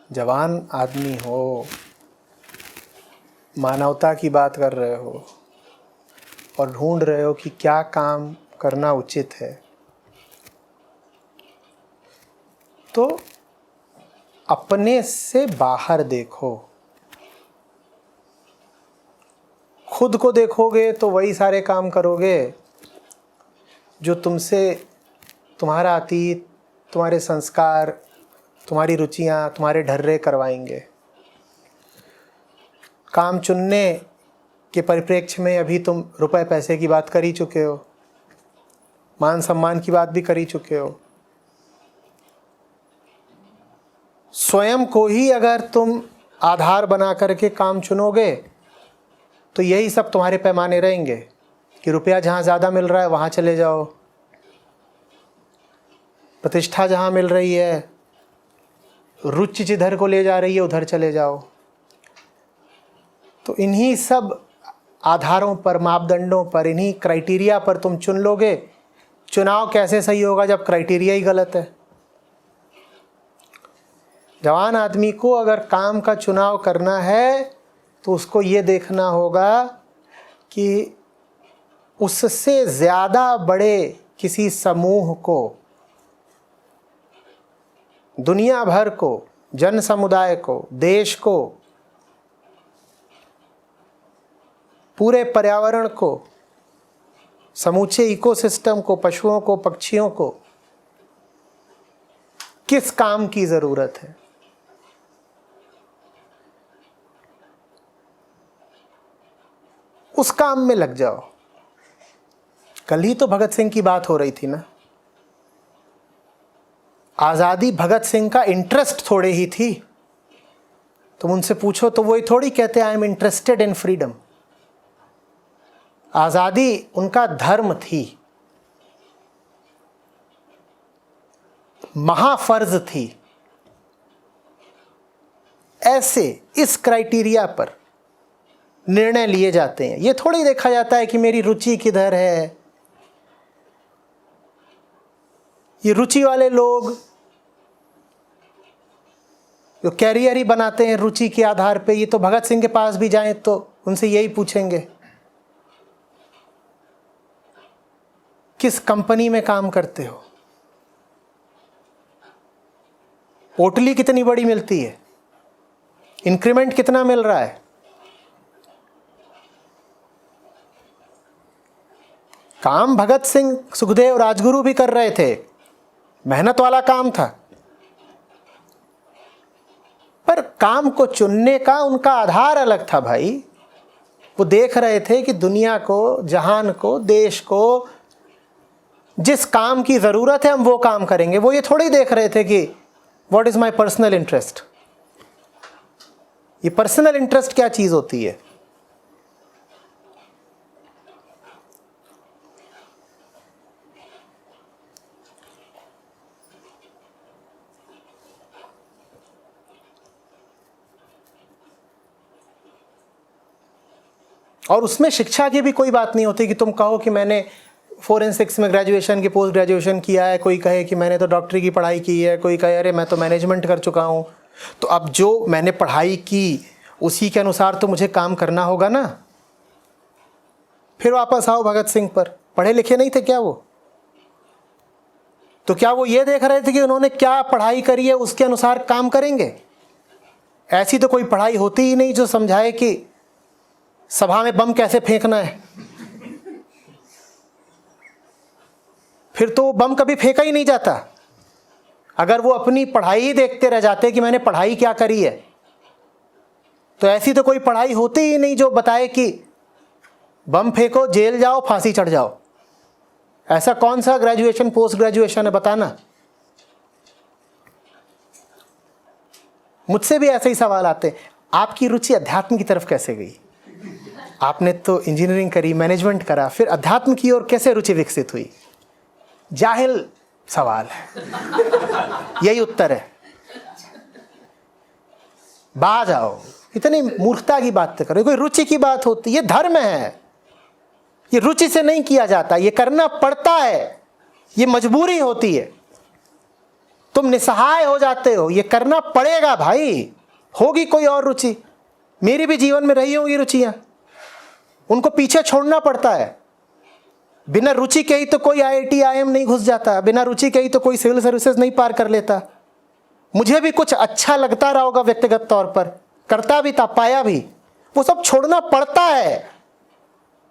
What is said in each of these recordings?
जवान आदमी हो, मानवता की बात कर रहे हो और ढूंढ रहे हो कि क्या काम करना उचित है, तो अपने से बाहर देखो। खुद को देखोगे तो वही सारे काम करोगे जो तुमसे तुम्हारा अतीत, तुम्हारे संस्कार, तुम्हारी रुचियां, तुम्हारे ढर्रे करवाएंगे। काम चुनने के परिप्रेक्ष्य में अभी तुम रुपए पैसे की बात कर ही चुके हो, मान सम्मान की बात भी कर ही चुके हो। स्वयं को ही अगर तुम आधार बना करके काम चुनोगे तो यही सब तुम्हारे पैमाने रहेंगे कि रुपया जहाँ ज़्यादा मिल रहा है वहाँ चले जाओ, प्रतिष्ठा जहाँ मिल रही है, रुचि जिधर को ले जा रही है उधर चले जाओ। तो इन्हीं सब आधारों पर, मापदंडों पर, इन्हीं क्राइटेरिया पर तुम चुन लोगे। चुनाव कैसे सही होगा जब क्राइटेरिया ही गलत है? जवान आदमी को अगर काम का चुनाव करना है तो उसको ये देखना होगा कि उससे ज़्यादा बड़े किसी समूह को, दुनिया भर को, जन समुदाय को, देश को, पूरे पर्यावरण को, समूचे इकोसिस्टम को, पशुओं को, पक्षियों को किस काम की ज़रूरत है, उस काम में लग जाओ। कल ही तो भगत सिंह की बात हो रही थी ना। आज़ादी भगत सिंह का इंटरेस्ट थोड़े ही थी। तुम उनसे पूछो तो वही थोड़ी कहते I am interested in freedom. आज़ादी उनका धर्म थी, महाफर्ज थी। ऐसे इस क्राइटेरिया पर निर्णय लिए जाते हैं। ये थोड़ी देखा जाता है कि मेरी रुचि किधर है। ये रुचि वाले लोग जो कैरियर ही बनाते हैं रुचि के आधार पे, ये तो भगत सिंह के पास भी जाएं तो उनसे यही पूछेंगे किस कंपनी में काम करते हो, पोटली कितनी बड़ी मिलती है, इंक्रीमेंट कितना मिल रहा है। काम भगत सिंह, सुखदेव, राजगुरु भी कर रहे थे, मेहनत वाला काम था, पर काम को चुनने का उनका आधार अलग था भाई। वो देख रहे थे कि दुनिया को, जहान को, देश को जिस काम की ज़रूरत है हम वो काम करेंगे। वो ये थोड़ी देख रहे थे कि what is my personal interest. ये पर्सनल इंटरेस्ट क्या चीज़ होती है? और उसमें शिक्षा की भी कोई बात नहीं होती कि तुम कहो कि मैंने फोरेंसिक्स में ग्रेजुएशन की, पोस्ट ग्रेजुएशन किया है, कोई कहे कि मैंने तो डॉक्टरी की पढ़ाई की है, कोई कहे अरे मैं तो मैनेजमेंट कर चुका हूँ। तो अब जो मैंने पढ़ाई की उसी के अनुसार तो मुझे काम करना होगा ना। फिर वापस आओ भगत सिंह पर, पढ़े लिखे नहीं थे क्या वो? तो क्या वो ये देख रहे थे कि उन्होंने क्या पढ़ाई करी है उसके अनुसार काम करेंगे? ऐसी तो कोई पढ़ाई होती ही नहीं जो समझाए कि सभा में बम कैसे फेंकना है। फिर तो वो बम कभी फेंका ही नहीं जाता। अगर वो अपनी पढ़ाई ही देखते रह जाते कि मैंने पढ़ाई क्या करी है, तो ऐसी तो कोई पढ़ाई होती ही नहीं जो बताए कि बम फेंको, जेल जाओ, फांसी चढ़ जाओ। ऐसा कौन सा ग्रेजुएशन, पोस्ट ग्रेजुएशन है बताना। मुझसे भी ऐसे ही सवाल आते हैं, आपकी रुचि अध्यात्म की तरफ कैसे गई? आपने तो इंजीनियरिंग करी, मैनेजमेंट करा, फिर अध्यात्म की ओर कैसे रुचि विकसित हुई? जाहिल सवाल है। यही उत्तर है। बाज आओ, इतनी मूर्खता की बात करो। कोई रुचि की बात होती, ये धर्म है, ये रुचि से नहीं किया जाता, ये करना पड़ता है, ये मजबूरी होती है। तुम निसहाय हो जाते हो। ये करना पड़ेगा भाई, होगी कोई और रुचि। मेरी भी जीवन में रही होंगी रुचियां, उनको पीछे छोड़ना पड़ता है। बिना रुचि के ही तो कोई IIT IIM नहीं घुस जाता, बिना रुचि के ही तो कोई सिविल सर्विसेज नहीं पार कर लेता। मुझे भी कुछ अच्छा लगता रहा होगा व्यक्तिगत तौर पर, करता भी था, पाया भी, वो सब छोड़ना पड़ता है।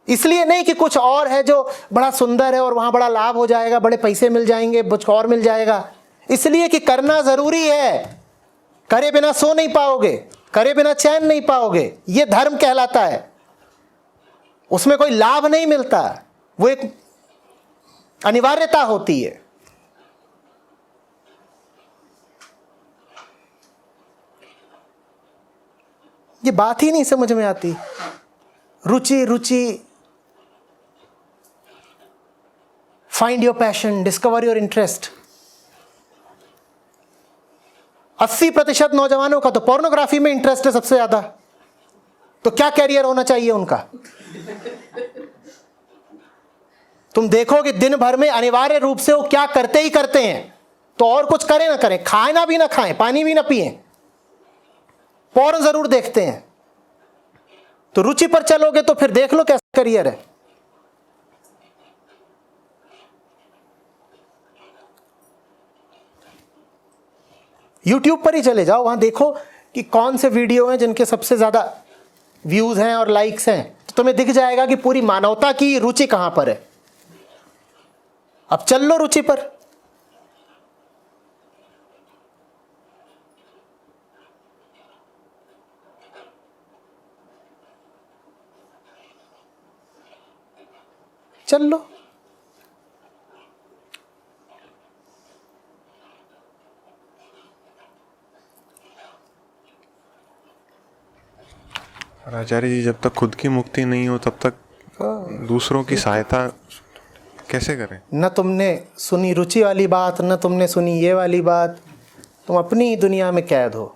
इसलिए नहीं कि कुछ और है जो बड़ा सुंदर है और वहां बड़ा लाभ हो जाएगा, बड़े पैसे मिल जाएंगे, कुछ और मिल जाएगा। इसलिए कि करना जरूरी है। करे बिना सो नहीं पाओगे, करे बिना चैन नहीं पाओगे। ये धर्म कहलाता है, उसमें कोई लाभ नहीं मिलता, वो एक अनिवार्यता होती है। ये बात ही नहीं समझ में आती। रुचि रुचि, find your passion, discover your interest. 80% नौजवानों का तो पोर्नोग्राफी में इंटरेस्ट है सबसे ज्यादा। तो क्या कैरियर होना चाहिए उनका? तुम देखोगे दिन भर में अनिवार्य रूप से वो क्या करते ही करते हैं। तो और कुछ करें ना करें, खाना भी ना खाएं, पानी भी ना पिएं, पोर्न जरूर देखते हैं। तो रुचि पर चलोगे तो फिर देख लो कैसा करियर है। YouTube पर ही चले जाओ, वहां देखो कि कौन से वीडियो हैं जिनके सबसे ज्यादा व्यूज हैं और लाइक्स हैं। तो तुम्हें दिख जाएगा कि पूरी मानवता की रुचि कहां पर है। अब चल लो रुचि पर। चल लो। आचार्य जी, जब तक खुद की मुक्ति नहीं हो तब तक दूसरों की सहायता कैसे करें? न तुमने सुनी रुचि वाली बात, न तुमने सुनी ये वाली बात। तुम अपनी ही दुनिया में कैद हो।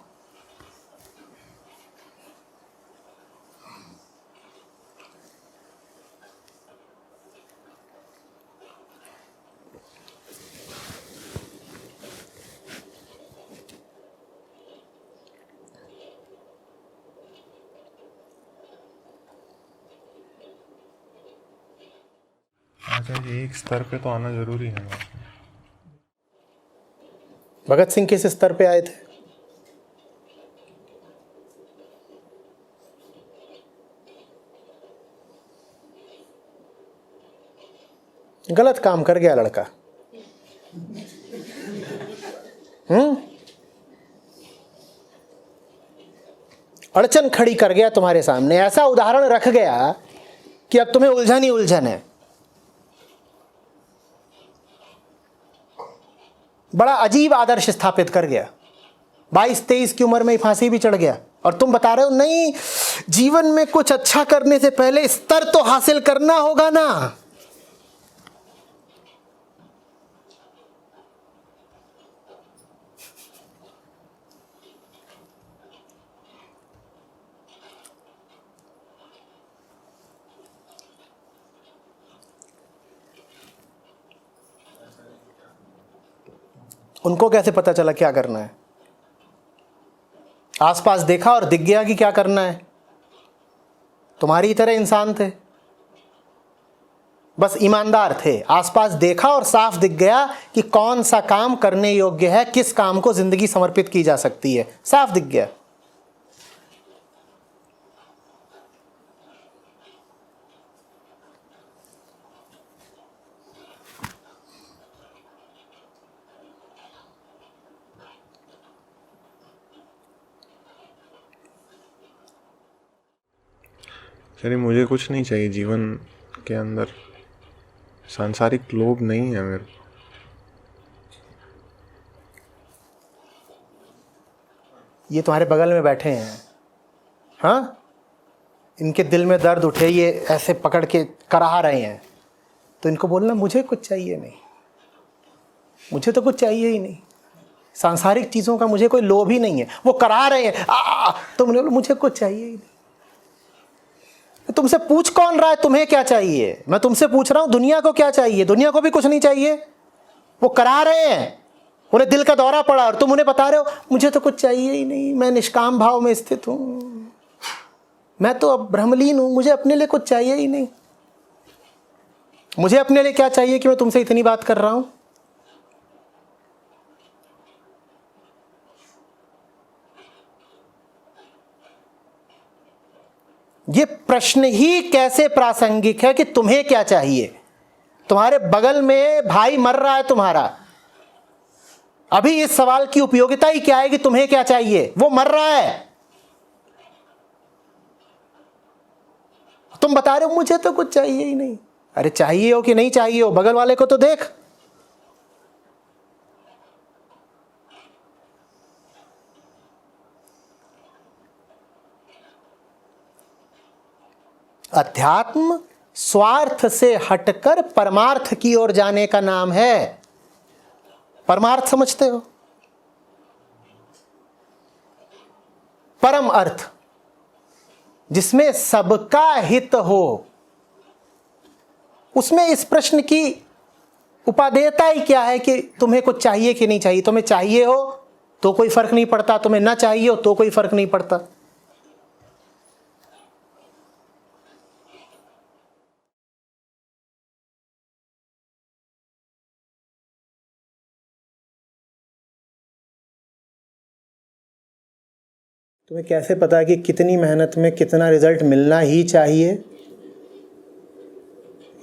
आचार्य, एक स्तर पे तो आना जरूरी है ना। भगत सिंह किस स्तर पे आए थे? गलत काम कर गया लड़का। अड़चन खड़ी कर गया तुम्हारे सामने, ऐसा उदाहरण रख गया कि अब तुम्हें उलझन ही उलझन है। बड़ा अजीब आदर्श स्थापित कर गया। 22-23 की उम्र में फांसी भी चढ़ गया। और तुम बता रहे हो नहीं, जीवन में कुछ अच्छा करने से पहले स्तर तो हासिल करना होगा ना। उनको कैसे पता चला क्या करना है? आसपास देखा और दिख गया कि क्या करना है। तुम्हारी तरह इंसान थे, बस ईमानदार थे। आसपास देखा और साफ दिख गया कि कौन सा काम करने योग्य है, किस काम को जिंदगी समर्पित की जा सकती है, साफ दिख गया। चलिए, मुझे कुछ नहीं चाहिए जीवन के अंदर, सांसारिक लोभ नहीं है मेरे को। ये तुम्हारे बगल में बैठे हैं, हाँ, इनके दिल में दर्द उठे, ये ऐसे पकड़ के कराह रहे हैं, तो इनको बोलना मुझे कुछ चाहिए नहीं, मुझे तो कुछ चाहिए ही नहीं, सांसारिक चीज़ों का मुझे कोई लोभ ही नहीं है। वो करा रहे हैं तो मुझे कुछ चाहिए ही नहीं। तुमसे पूछ कौन रहा है तुम्हें क्या चाहिए? मैं तुमसे पूछ रहा हूं दुनिया को क्या चाहिए? दुनिया को भी कुछ नहीं चाहिए। वो करा रहे हैं, उन्हें दिल का दौरा पड़ा और तुम उन्हें बता रहे हो मुझे तो कुछ चाहिए ही नहीं, मैं निष्काम भाव में स्थित हूँ, मैं तो अब ब्रह्मलीन हूँ, मुझे अपने लिए कुछ चाहिए ही नहीं। मुझे अपने लिए क्या चाहिए कि मैं तुमसे इतनी बात कर रहा हूँ? ये प्रश्न ही कैसे प्रासंगिक है कि तुम्हें क्या चाहिए। तुम्हारे बगल में भाई मर रहा है तुम्हारा, अभी इस सवाल की उपयोगिता ही क्या है कि तुम्हें क्या चाहिए? वो मर रहा है, तुम बता रहे हो मुझे तो कुछ चाहिए ही नहीं। अरे चाहिए हो कि नहीं चाहिए हो, बगल वाले को तो देख। अध्यात्म स्वार्थ से हटकर परमार्थ की ओर जाने का नाम है। परमार्थ समझते हो? परम अर्थ, जिसमें सबका हित हो। उसमें इस प्रश्न की उपादेयता ही क्या है कि तुम्हें कुछ चाहिए कि नहीं चाहिए। तुम्हें चाहिए हो तो कोई फर्क नहीं पड़ता, तुम्हें ना चाहिए हो तो कोई फर्क नहीं पड़ता। तुम्हें कैसे पता कि कितनी मेहनत में कितना रिजल्ट मिलना ही चाहिए?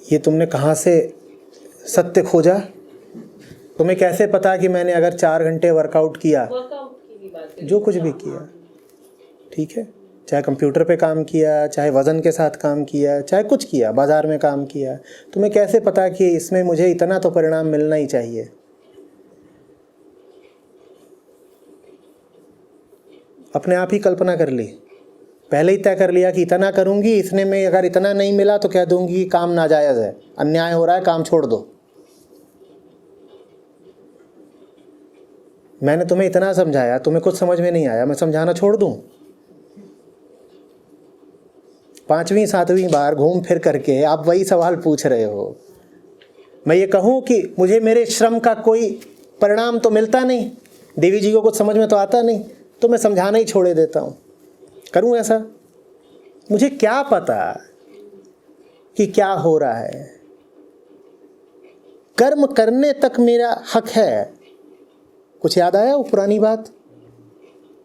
ये तुमने कहाँ से सत्य खोजा? तुम्हें कैसे पता कि मैंने अगर 4 घंटे वर्कआउट किया, जो कुछ भी किया, ठीक है, चाहे कंप्यूटर पे काम किया, चाहे वज़न के साथ काम किया, चाहे कुछ किया, बाज़ार में काम किया, तुम्हें कैसे पता कि इसमें मुझे इतना तो परिणाम मिलना ही चाहिए? अपने आप ही कल्पना कर ली, पहले ही तय कर लिया कि इतना करूँगी, इतने में अगर इतना नहीं मिला तो कह दूँगी काम नाजायज़ है, अन्याय हो रहा है, काम छोड़ दो। मैंने तुम्हें इतना समझाया, तुम्हें कुछ समझ में नहीं आया, मैं समझाना छोड़ दूँ? 5वीं 7वीं बार घूम फिर करके आप वही सवाल पूछ रहे हो। मैं ये कहूँ कि मुझे मेरे श्रम का कोई परिणाम तो मिलता नहीं, देवी जी को कुछ समझ में तो आता नहीं, तो मैं समझाना ही छोड़ देता हूँ। करूँ ऐसा? मुझे क्या पता कि क्या हो रहा है? कर्म करने तक मेरा हक है। कुछ याद आया वो पुरानी बात?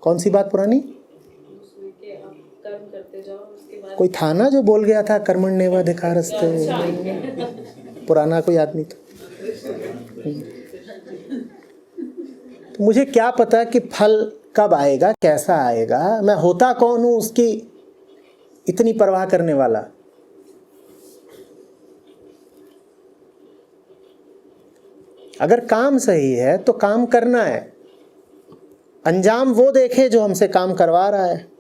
कौन सी बात पुरानी? कोई था ना जो बोल गया था कर्मण्येवाधिकारस्ते। पुराना कोई आदमी था। तो मुझे क्या पता कि फल कब आएगा, कैसा आएगा, मैं होता कौन हूँ उसकी इतनी परवाह करने वाला? अगर काम सही है तो काम करना है, अंजाम वो देखे जो हमसे काम करवा रहा है।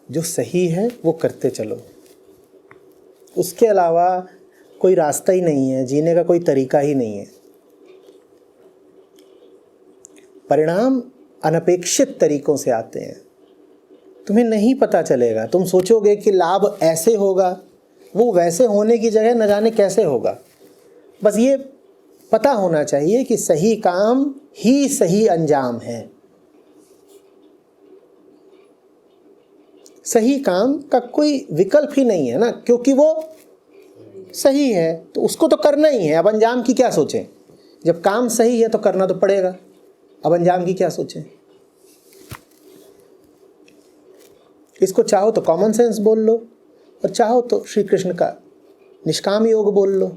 जो सही है वो करते चलो, उसके अलावा कोई रास्ता ही नहीं है, जीने का कोई तरीका ही नहीं है। परिणाम अनपेक्षित तरीकों से आते हैं, तुम्हें नहीं पता चलेगा। तुम सोचोगे कि लाभ ऐसे होगा, वो वैसे होने की जगह न जाने कैसे होगा। बस ये पता होना चाहिए कि सही काम ही सही अंजाम है। सही काम का कोई विकल्प ही नहीं है ना, क्योंकि वो सही है तो उसको तो करना ही है। अब अंजाम की क्या सोचें? जब काम सही है तो करना तो पड़ेगा, अब अंजाम की क्या सोचें? इसको चाहो तो कॉमन सेंस बोल लो, और चाहो तो श्री कृष्ण का निष्काम योग बोल लो।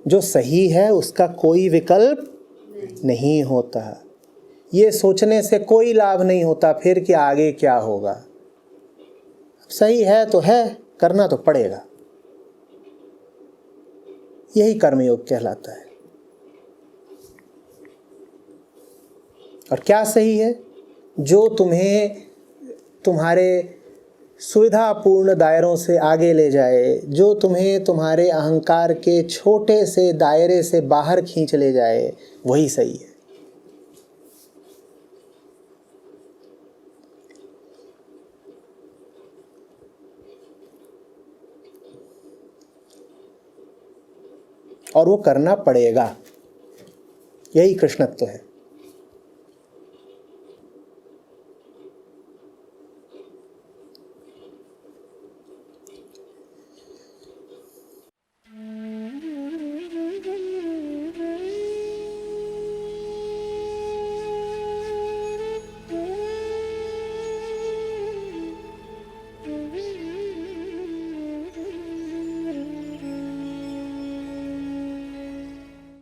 जो सही है उसका कोई विकल्प नहीं होता। ये सोचने से कोई लाभ नहीं होता फिर कि आगे क्या होगा। सही है तो है, करना तो पड़ेगा। यही कर्मयोग कहलाता है। और क्या सही है? जो तुम्हें तुम्हारे सुविधापूर्ण दायरों से आगे ले जाए, जो तुम्हें तुम्हारे अहंकार के छोटे से दायरे से बाहर खींच ले जाए, वही सही है। और वो करना पड़ेगा। यही कृष्णत्व है।